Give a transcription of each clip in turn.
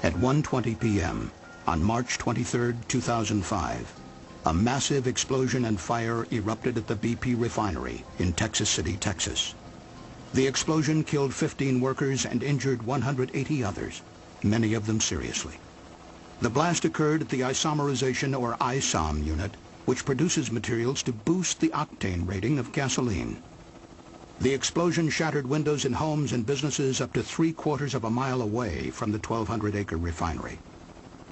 At 1:20 p.m. on March 23, 2005, a massive explosion and fire erupted at the BP refinery in Texas City, Texas. The explosion killed 15 workers and injured 180 others, many of them seriously. The blast occurred at the isomerization or ISOM unit, which produces materials to boost the octane rating of gasoline. The explosion shattered windows in homes and businesses up to 3/4 of a mile away from the 1,200-acre refinery.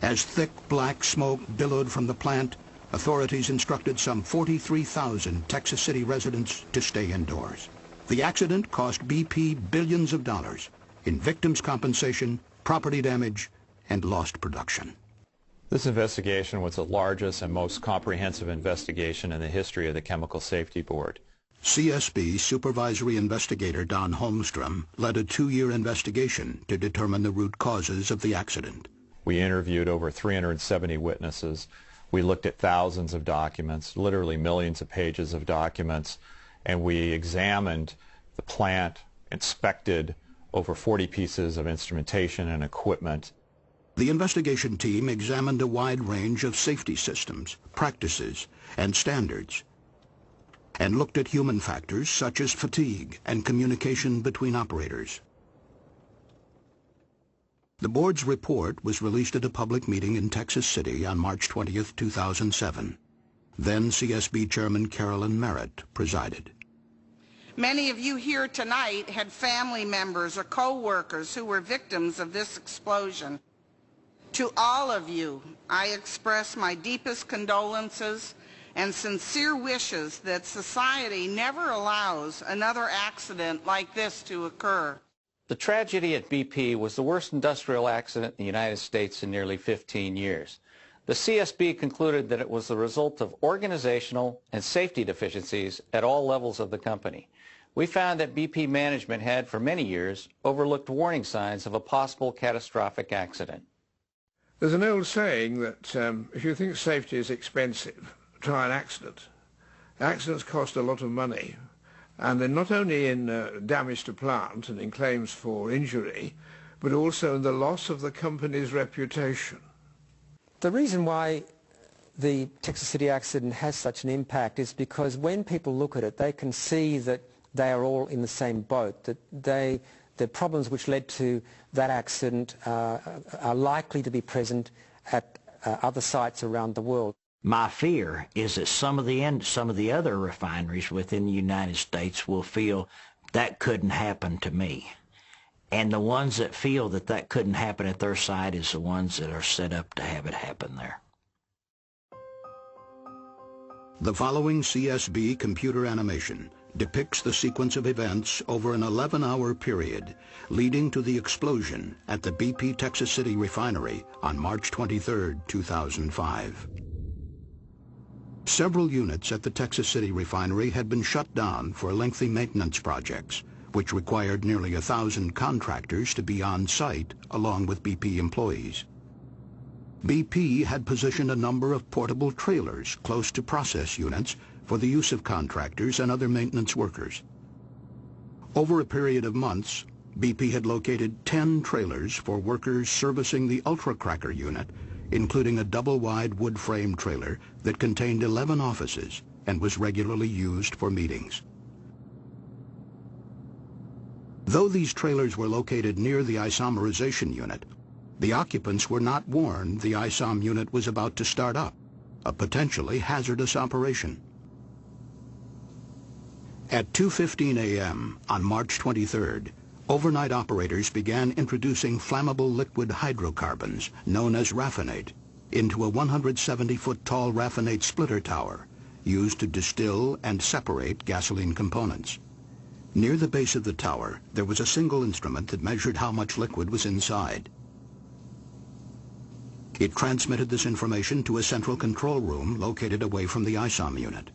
As thick black smoke billowed from the plant, authorities instructed some 43,000 Texas City residents to stay indoors. The accident cost BP billions of dollars in victims' compensation, property damage, and lost production. This investigation was the largest and most comprehensive investigation in the history of the Chemical Safety Board. CSB Supervisory Investigator Don Holmstrom led a 2-year investigation to determine the root causes of the accident. We interviewed over 370 witnesses. We looked at thousands of documents, literally millions of pages of documents, and we examined the plant, inspected over 40 pieces of instrumentation and equipment. The investigation team examined a wide range of safety systems, practices, and standards, and looked at human factors such as fatigue and communication between operators. The board's report was released at a public meeting in Texas City on March 20, 2007. Then CSB Chairman Carolyn Merritt presided. Many of you here tonight had family members or co-workers who were victims of this explosion. To all of you, I express my deepest condolences and sincere wishes that society never allows another accident like this to occur. The tragedy at BP was the worst industrial accident in the United States in nearly 15 years. The CSB concluded that it was the result of organizational and safety deficiencies at all levels of the company. We found that BP management had, for many years, overlooked warning signs of a possible catastrophic accident. There's an old saying that if you think safety is expensive, try an accident. Accidents cost a lot of money, and they're not only in damage to plant and in claims for injury, but also in the loss of the company's reputation. The reason why the Texas City accident has such an impact is because when people look at it, they can see that they are all in the same boat, that the problems which led to that accident are likely to be present at other sites around the world. My fear is that some of the other refineries within the United States will feel that couldn't happen to me. And the ones that feel that that couldn't happen at their site is the ones that are set up to have it happen there. The following CSB computer animation depicts the sequence of events over an 11-hour period leading to the explosion at the BP Texas City refinery on March 23, 2005. Several units at the Texas City refinery had been shut down for lengthy maintenance projects, which required nearly 1,000 contractors to be on site along with BP employees. BP had positioned a number of portable trailers close to process units for the use of contractors and other maintenance workers. Over a period of months, BP had located 10 trailers for workers servicing the ultra-cracker unit, including a double-wide wood-frame trailer that contained 11 offices and was regularly used for meetings. Though these trailers were located near the isomerization unit, the occupants were not warned the ISOM unit was about to start up, a potentially hazardous operation. At 2:15 a.m. on March 23rd, overnight operators began introducing flammable liquid hydrocarbons, known as raffinate, into a 170-foot tall raffinate splitter tower used to distill and separate gasoline components. Near the base of the tower, there was a single instrument that measured how much liquid was inside. It transmitted this information to a central control room located away from the ISOM unit.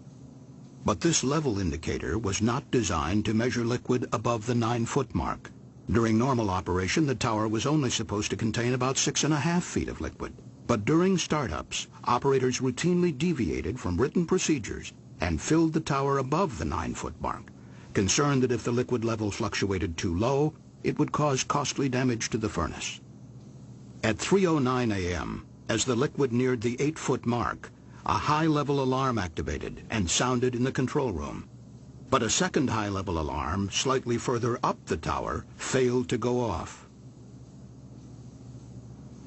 But this level indicator was not designed to measure liquid above the 9-foot mark. During normal operation, the tower was only supposed to contain about 6.5 feet of liquid. But during startups, operators routinely deviated from written procedures and filled the tower above the 9-foot mark, concerned that if the liquid level fluctuated too low, it would cause costly damage to the furnace. At 3:09 a.m., as the liquid neared the 8-foot mark, a high-level alarm activated and sounded in the control room. But a second high-level alarm, slightly further up the tower, failed to go off.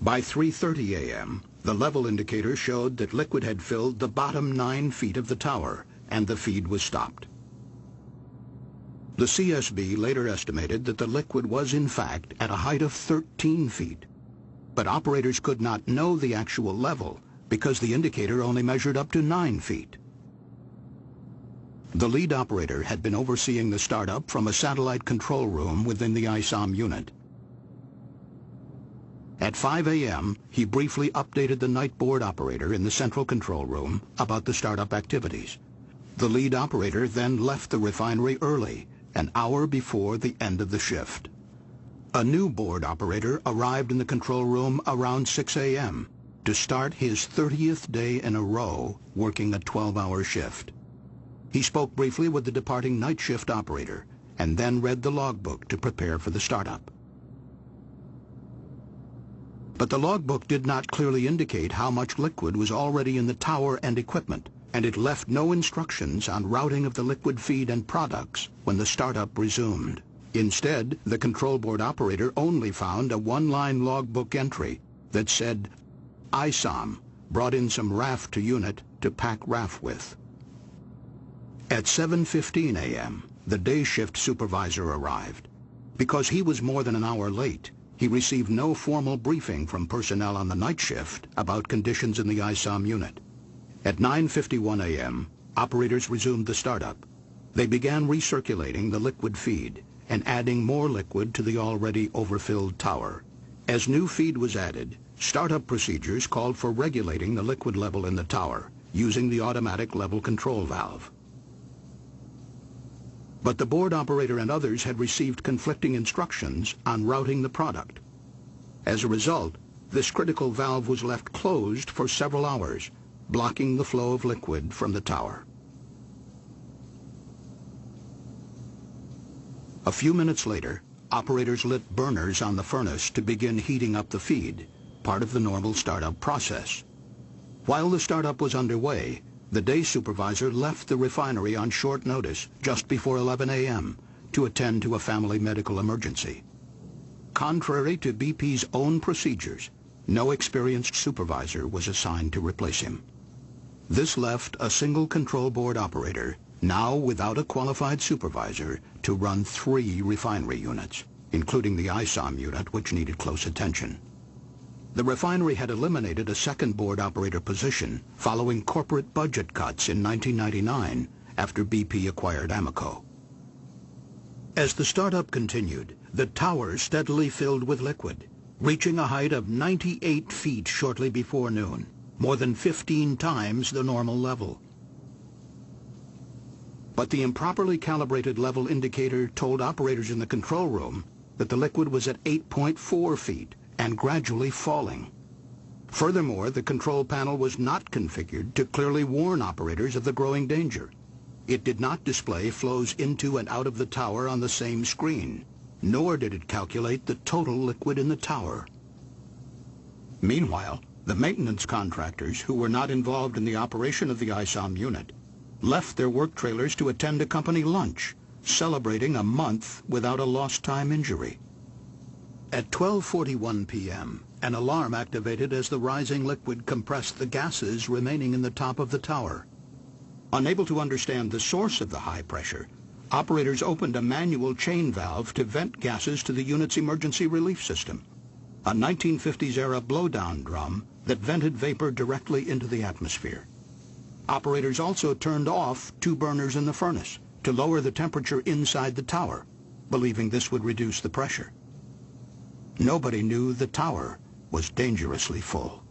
By 3:30 a.m., the level indicator showed that liquid had filled the bottom 9 feet of the tower, and the feed was stopped. The CSB later estimated that the liquid was in fact at a height of 13 feet, but operators could not know the actual level because the indicator only measured up to 9 feet. The lead operator had been overseeing the startup from a satellite control room within the ISOM unit. At 5 a.m., he briefly updated the night board operator in the central control room about the startup activities. The lead operator then left the refinery early, an hour before the end of the shift. A new board operator arrived in the control room around 6 a.m. to start his 30th day in a row working a 12-hour shift. He spoke briefly with the departing night shift operator and then read the logbook to prepare for the startup. But the logbook did not clearly indicate how much liquid was already in the tower and equipment, and it left no instructions on routing of the liquid feed and products when the startup resumed. Instead, the control board operator only found a one-line logbook entry that said, ISOM brought in some RAF to unit to pack RAF with. At 7:15 a.m., the day shift supervisor arrived. Because he was more than an hour late, he received no formal briefing from personnel on the night shift about conditions in the ISOM unit. At 9:51 a.m., operators resumed the startup. They began recirculating the liquid feed and adding more liquid to the already overfilled tower. As new feed was added, startup procedures called for regulating the liquid level in the tower using the automatic level control valve. But the board operator and others had received conflicting instructions on routing the product. As a result, this critical valve was left closed for several hours, blocking the flow of liquid from the tower. A few minutes later, operators lit burners on the furnace to begin heating up the feed, part of the normal startup process. While the startup was underway, the day supervisor left the refinery on short notice just before 11 a.m. to attend to a family medical emergency. Contrary to BP's own procedures, no experienced supervisor was assigned to replace him. This left a single control board operator, now without a qualified supervisor, to run 3 refinery units, including the ISOM unit, which needed close attention. The refinery had eliminated a second board operator position following corporate budget cuts in 1999 after BP acquired Amoco. As the startup continued, the tower steadily filled with liquid, reaching a height of 98 feet shortly before noon, more than 15 times the normal level. But the improperly calibrated level indicator told operators in the control room that the liquid was at 8.4 feet and gradually falling. Furthermore, the control panel was not configured to clearly warn operators of the growing danger. It did not display flows into and out of the tower on the same screen, nor did it calculate the total liquid in the tower. Meanwhile, the maintenance contractors, who were not involved in the operation of the ISOM unit, left their work trailers to attend a company lunch, celebrating a month without a lost time injury. At 12:41 p.m., an alarm activated as the rising liquid compressed the gases remaining in the top of the tower. Unable to understand the source of the high pressure, operators opened a manual chain valve to vent gases to the unit's emergency relief system, a 1950s-era blowdown drum that vented vapor directly into the atmosphere. Operators also turned off 2 burners in the furnace to lower the temperature inside the tower, believing this would reduce the pressure. Nobody knew the tower was dangerously full.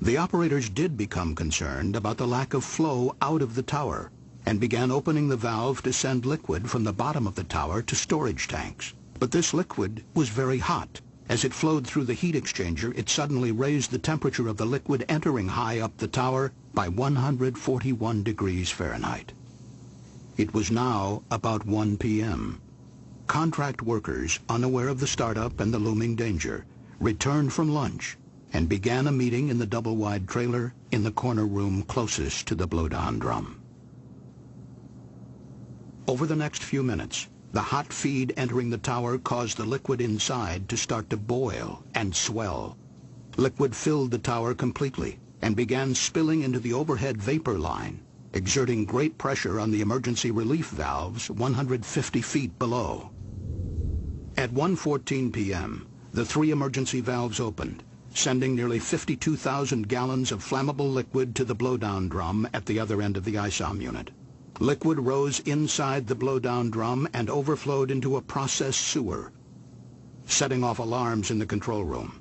The operators did become concerned about the lack of flow out of the tower and began opening the valve to send liquid from the bottom of the tower to storage tanks. But this liquid was very hot. As it flowed through the heat exchanger, it suddenly raised the temperature of the liquid entering high up the tower by 141 degrees Fahrenheit. It was now about 1 p.m. Contract workers, unaware of the startup and the looming danger, returned from lunch and began a meeting in the double-wide trailer in the corner room closest to the blowdown drum. Over the next few minutes, the hot feed entering the tower caused the liquid inside to start to boil and swell. Liquid filled the tower completely and began spilling into the overhead vapor line, exerting great pressure on the emergency relief valves 150 feet below. At 1:14 p.m., the 3 emergency valves opened, sending nearly 52,000 gallons of flammable liquid to the blowdown drum at the other end of the ISOM unit. Liquid rose inside the blowdown drum and overflowed into a process sewer, setting off alarms in the control room.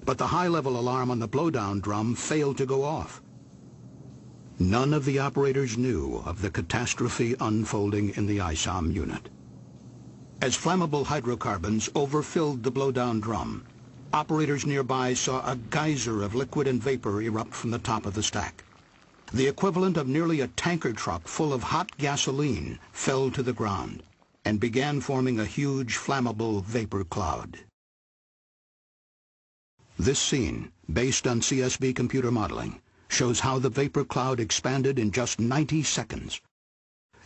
But the high-level alarm on the blowdown drum failed to go off. None of the operators knew of the catastrophe unfolding in the ISOM unit. As flammable hydrocarbons overfilled the blowdown drum, operators nearby saw a geyser of liquid and vapor erupt from the top of the stack. The equivalent of nearly a tanker truck full of hot gasoline fell to the ground and began forming a huge flammable vapor cloud. This scene, based on CSB computer modeling, shows how the vapor cloud expanded in just 90 seconds,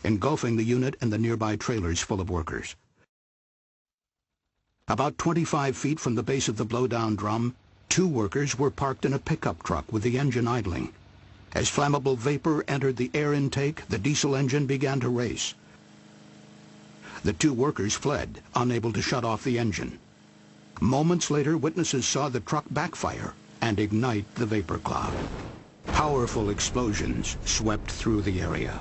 engulfing the unit and the nearby trailers full of workers. About 25 feet from the base of the blowdown drum, 2 workers were parked in a pickup truck with the engine idling. As flammable vapor entered the air intake, the diesel engine began to race. The 2 workers fled, unable to shut off the engine. Moments later, witnesses saw the truck backfire and ignite the vapor cloud. Powerful explosions swept through the area.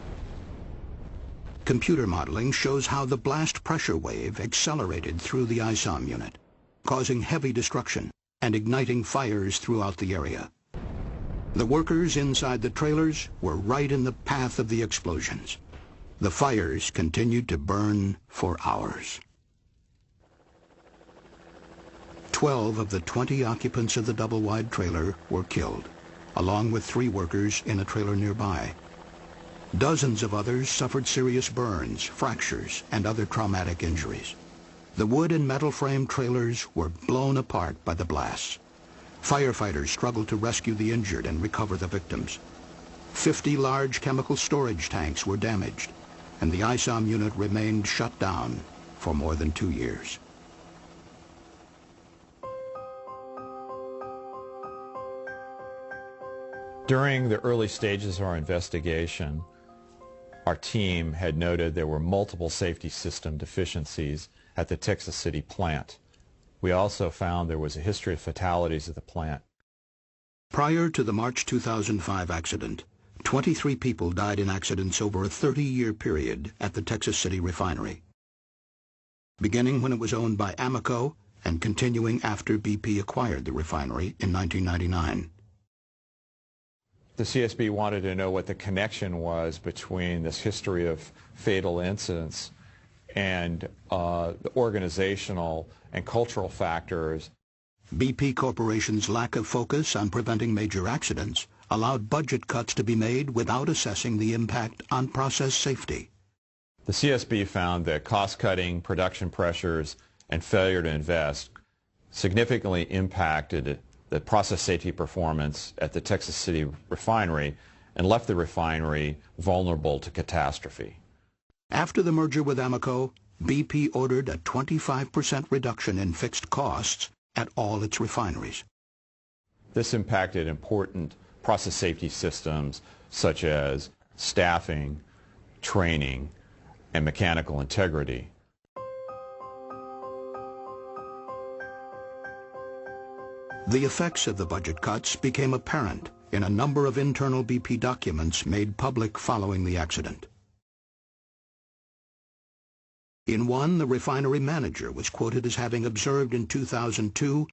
Computer modeling shows how the blast pressure wave accelerated through the ISOM unit, causing heavy destruction and igniting fires throughout the area. The workers inside the trailers were right in the path of the explosions. The fires continued to burn for hours. 12 of the 20 occupants of the double-wide trailer were killed, along with 3 workers in a trailer nearby. Dozens of others suffered serious burns, fractures, and other traumatic injuries. The wood and metal frame trailers were blown apart by the blasts. Firefighters struggled to rescue the injured and recover the victims. 50 large chemical storage tanks were damaged, and the ISOM unit remained shut down for more than 2 years. During the early stages of our investigation, our team had noted there were multiple safety system deficiencies at the Texas City plant. We also found there was a history of fatalities at the plant. Prior to the March 2005 accident, 23 people died in accidents over a 30-year period at the Texas City refinery, beginning when it was owned by Amoco and continuing after BP acquired the refinery in 1999. The CSB wanted to know what the connection was between this history of fatal incidents and the organizational and cultural factors. BP Corporation's lack of focus on preventing major accidents allowed budget cuts to be made without assessing the impact on process safety. The CSB found that cost-cutting, production pressures, and failure to invest significantly impacted the process safety performance at the Texas City refinery and left the refinery vulnerable to catastrophe. After the merger with Amoco, BP ordered a 25% reduction in fixed costs at all its refineries. This impacted important process safety systems such as staffing, training, and mechanical integrity. The effects of the budget cuts became apparent in a number of internal BP documents made public following the accident. In one, the refinery manager was quoted as having observed in 2002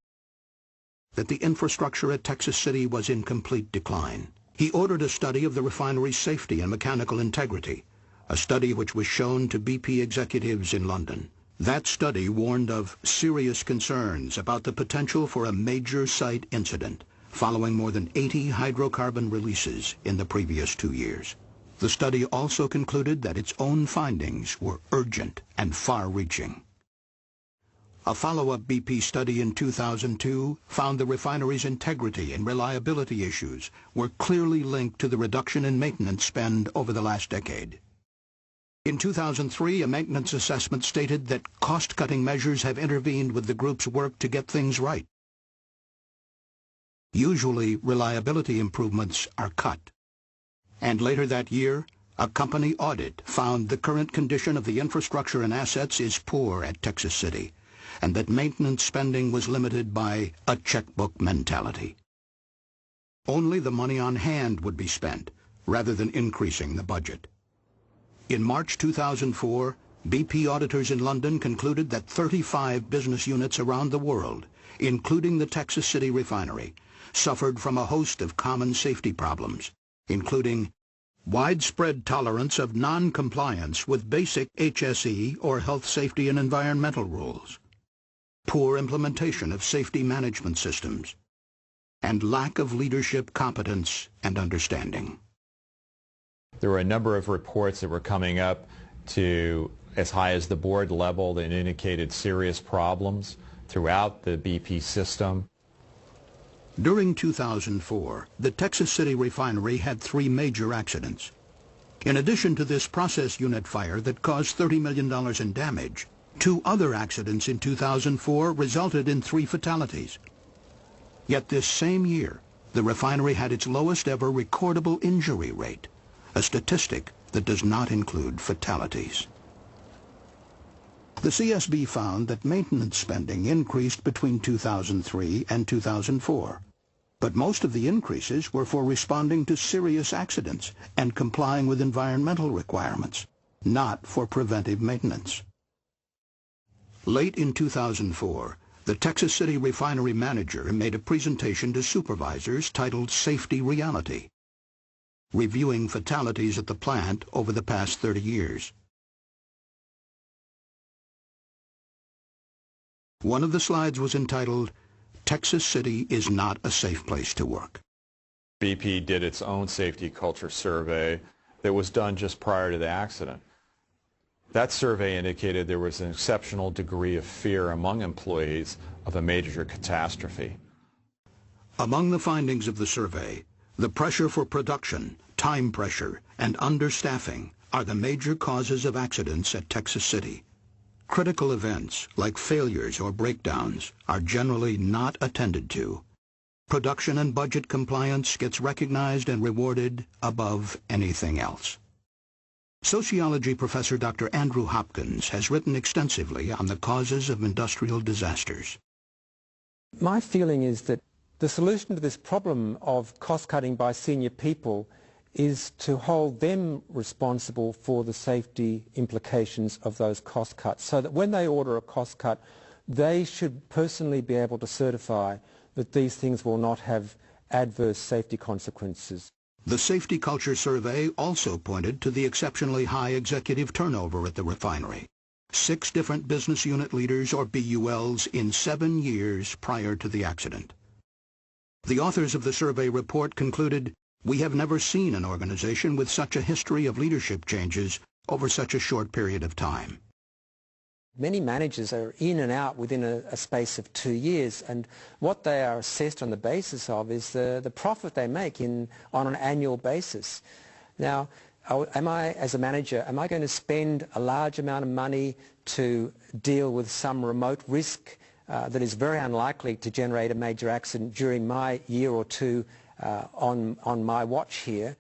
that the infrastructure at Texas City was in complete decline. He ordered a study of the refinery's safety and mechanical integrity, a study which was shown to BP executives in London. That study warned of serious concerns about the potential for a major site incident following more than 80 hydrocarbon releases in the previous 2 years. The study also concluded that its own findings were urgent and far-reaching. A follow-up BP study in 2002 found the refinery's integrity and reliability issues were clearly linked to the reduction in maintenance spend over the last decade. In 2003, a maintenance assessment stated that cost-cutting measures have intervened with the group's work to get things right. Usually, reliability improvements are cut. And later that year, a company audit found the current condition of the infrastructure and assets is poor at Texas City, and that maintenance spending was limited by a checkbook mentality. Only the money on hand would be spent, rather than increasing the budget. In March 2004, BP auditors in London concluded that 35 business units around the world, including the Texas City refinery, suffered from a host of common safety problems, including widespread tolerance of non-compliance with basic HSE or health, safety, and environmental rules, poor implementation of safety management systems, and lack of leadership competence and understanding. There were a number of reports that were coming up to as high as the board level that indicated serious problems throughout the BP system. During 2004, the Texas City refinery had 3 major accidents. In addition to this process unit fire that caused $30 million in damage, 2 other accidents in 2004 resulted in 3 fatalities. Yet this same year, the refinery had its lowest ever recordable injury rate, a statistic that does not include fatalities. The CSB found that maintenance spending increased between 2003 and 2004. But most of the increases were for responding to serious accidents and complying with environmental requirements, not for preventive maintenance. Late in 2004, the Texas City refinery manager made a presentation to supervisors titled Safety Reality, reviewing fatalities at the plant over the past 30 years. One of the slides was entitled, Texas City is not a safe place to work. BP did its own safety culture survey that was done just prior to the accident. That survey indicated there was an exceptional degree of fear among employees of a major catastrophe. Among the findings of the survey, the pressure for production, time pressure, and understaffing are the major causes of accidents at Texas City. Critical events, like failures or breakdowns, are generally not attended to. Production and budget compliance gets recognized and rewarded above anything else. Sociology professor Dr. Andrew Hopkins has written extensively on the causes of industrial disasters. My feeling is that the solution to this problem of cost-cutting by senior people is to hold them responsible for the safety implications of those cost cuts, so that when they order a cost cut, they should personally be able to certify that these things will not have adverse safety consequences. The Safety Culture Survey also pointed to the exceptionally high executive turnover at the refinery. 6 different business unit leaders, or BULs, in 7 years prior to the accident. The authors of the survey report concluded, "We have never seen an organization with such a history of leadership changes over such a short period of time." Many managers are in and out within a space of 2 years, and what they are assessed on the basis of is the profit they make on an annual basis. Now, am I, as a manager, am I going to spend a large amount of money to deal with some remote risk that is very unlikely to generate a major accident during my year or two on my watch here?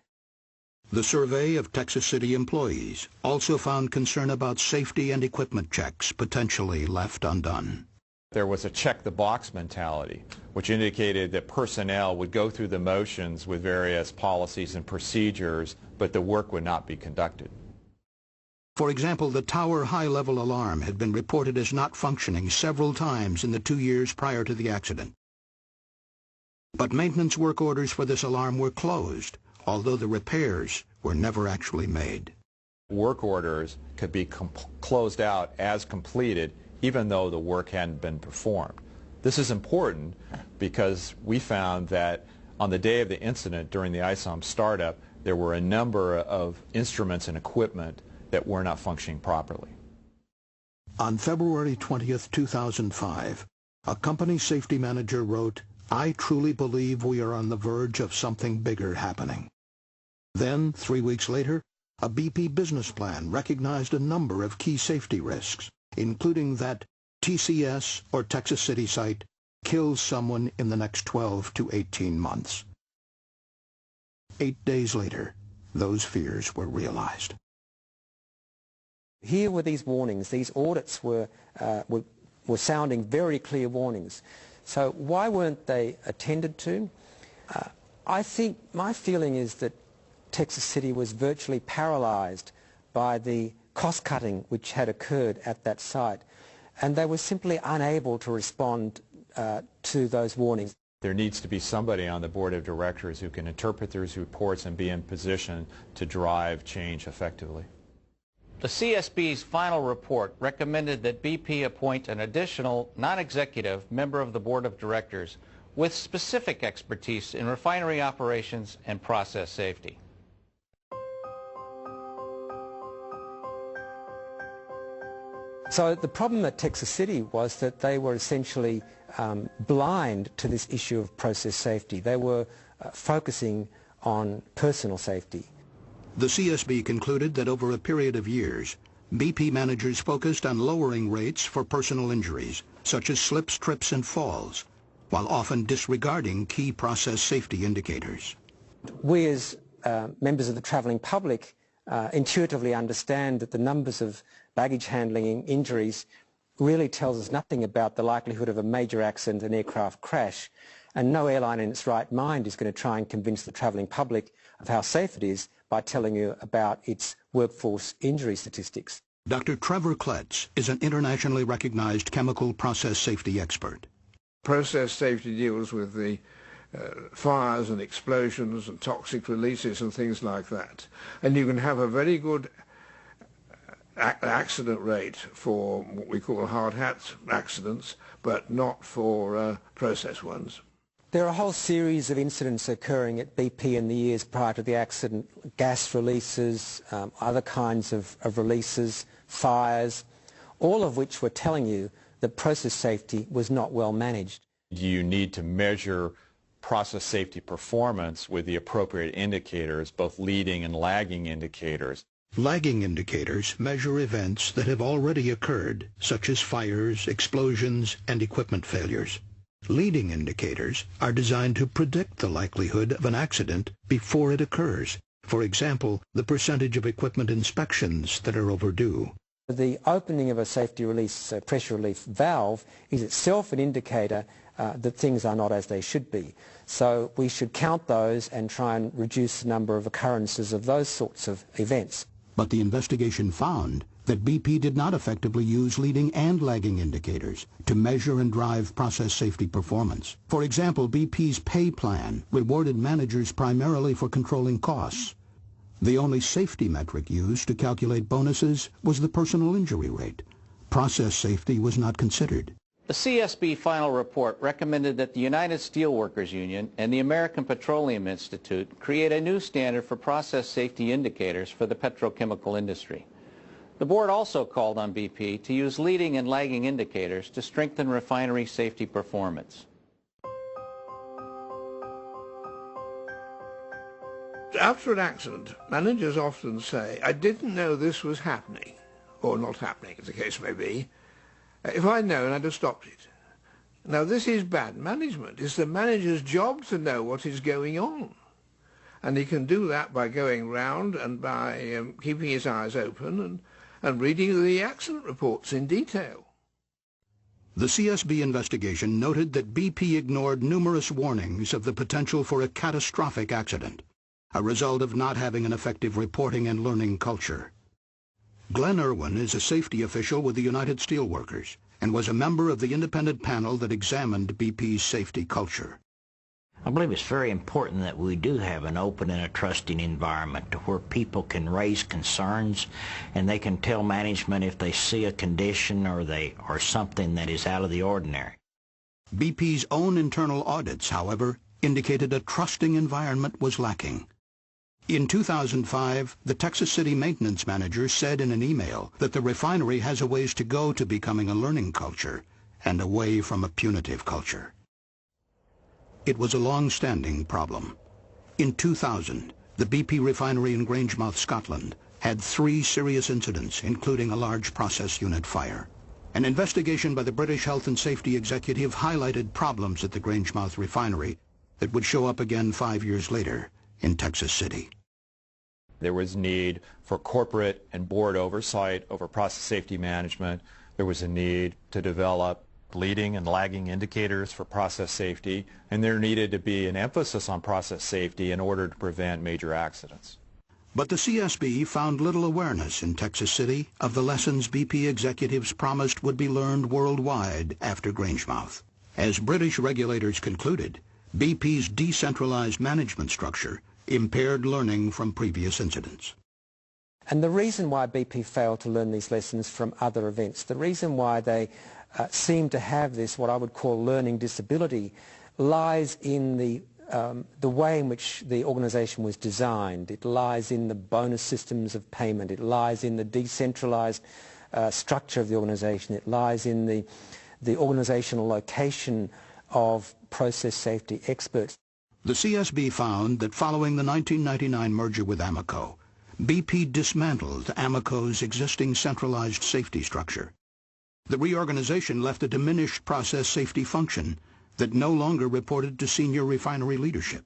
The survey of Texas City employees also found concern about safety and equipment checks potentially left undone. There was a check-the-box mentality, which indicated that personnel would go through the motions with various policies and procedures, but the work would not be conducted. For example, the tower high-level alarm had been reported as not functioning several times in the 2 years prior to the accident. But maintenance work orders for this alarm were closed, although the repairs were never actually made. Work orders could be closed out as completed even though the work hadn't been performed. This is important because we found that on the day of the incident during the ISOM startup, there were a number of instruments and equipment that were not functioning properly. On February 20th, 2005, a company safety manager wrote, "I truly believe we are on the verge of something bigger happening." Then, 3 weeks later, a BP business plan recognized a number of key safety risks, including that TCS, or Texas City site, kills someone in the next 12 to 18 months. 8 days later, those fears were realized. Here were these warnings. These audits were sounding very clear warnings. So why weren't they attended to? I think my feeling is that Texas City was virtually paralyzed by the cost-cutting which had occurred at that site, and they were simply unable to respond to those warnings. There needs to be somebody on the board of directors who can interpret those reports and be in position to drive change effectively. The CSB's final report recommended that BP appoint an additional non-executive member of the board of directors with specific expertise in refinery operations and process safety. So the problem at Texas City was that they were essentially blind to this issue of process safety. They were focusing on personal safety. The CSB concluded that over a period of years, BP managers focused on lowering rates for personal injuries, such as slips, trips, and falls, while often disregarding key process safety indicators. We as members of the travelling public intuitively understand that the numbers of baggage handling injuries really tells us nothing about the likelihood of a major accident, an aircraft crash, and no airline in its right mind is going to try and convince the travelling public of how safe it is by telling you about its workforce injury statistics. Dr. Trevor Kletz is an internationally recognized chemical process safety expert. Process safety deals with the fires and explosions and toxic releases and things like that. And you can have a very good accident rate for what we call hard hat accidents, but not for process ones. There are a whole series of incidents occurring at BP in the years prior to the accident: gas releases, other kinds of releases, fires, all of which were telling you that process safety was not well managed. You need to measure process safety performance with the appropriate indicators, both leading and lagging indicators. Lagging indicators measure events that have already occurred, such as fires, explosions, and equipment failures. Leading indicators are designed to predict the likelihood of an accident before it occurs. For example, the percentage of equipment inspections that are overdue. The opening of a safety release pressure relief valve is itself an indicator that things are not as they should be. So we should count those and try and reduce the number of occurrences of those sorts of events. But the investigation found that BP did not effectively use leading and lagging indicators to measure and drive process safety performance. For example, BP's pay plan rewarded managers primarily for controlling costs. The only safety metric used to calculate bonuses was the personal injury rate. Process safety was not considered. The CSB final report recommended that the United Steelworkers Union and the American Petroleum Institute create a new standard for process safety indicators for the petrochemical industry. The board also called on BP to use leading and lagging indicators to strengthen refinery safety performance. After an accident, managers often say, "I didn't know this was happening," or not happening, as the case may be. "If I'd known, I'd have stopped it." Now, this is bad management. It's the manager's job to know what is going on. And he can do that by going round and by keeping his eyes open and reading the accident reports in detail. The CSB investigation noted that BP ignored numerous warnings of the potential for a catastrophic accident, a result of not having an effective reporting and learning culture. Glenn Irwin is a safety official with the United Steelworkers and was a member of the independent panel that examined BP's safety culture. I believe it's very important that we do have an open and a trusting environment to where people can raise concerns and they can tell management if they see a condition or something that is out of the ordinary. BP's own internal audits, however, indicated a trusting environment was lacking. In 2005, the Texas City maintenance manager said in an email that the refinery has a ways to go to becoming a learning culture and away from a punitive culture. It was a long-standing problem. In 2000, the BP refinery in Grangemouth, Scotland, had 3 serious incidents, including a large process unit fire. An investigation by the British Health and Safety Executive highlighted problems at the Grangemouth refinery that would show up again 5 years later in Texas City. There was need for corporate and board oversight over process safety management. There was a need to develop leading and lagging indicators for process safety, and there needed to be an emphasis on process safety in order to prevent major accidents. But the CSB found little awareness in Texas City of the lessons BP executives promised would be learned worldwide after Grangemouth. As British regulators concluded, BP's decentralized management structure impaired learning from previous incidents. And the reason why BP failed to learn these lessons from other events, the reason why they seem to have this, what I would call learning disability, lies in the way in which the organisation was designed. It lies in the bonus systems of payment. It lies in the decentralised structure of the organisation. It lies in the organisational location of process safety experts. The CSB found that following the 1999 merger with Amoco, BP dismantled Amoco's existing centralised safety structure. The reorganization left a diminished process safety function that no longer reported to senior refinery leadership.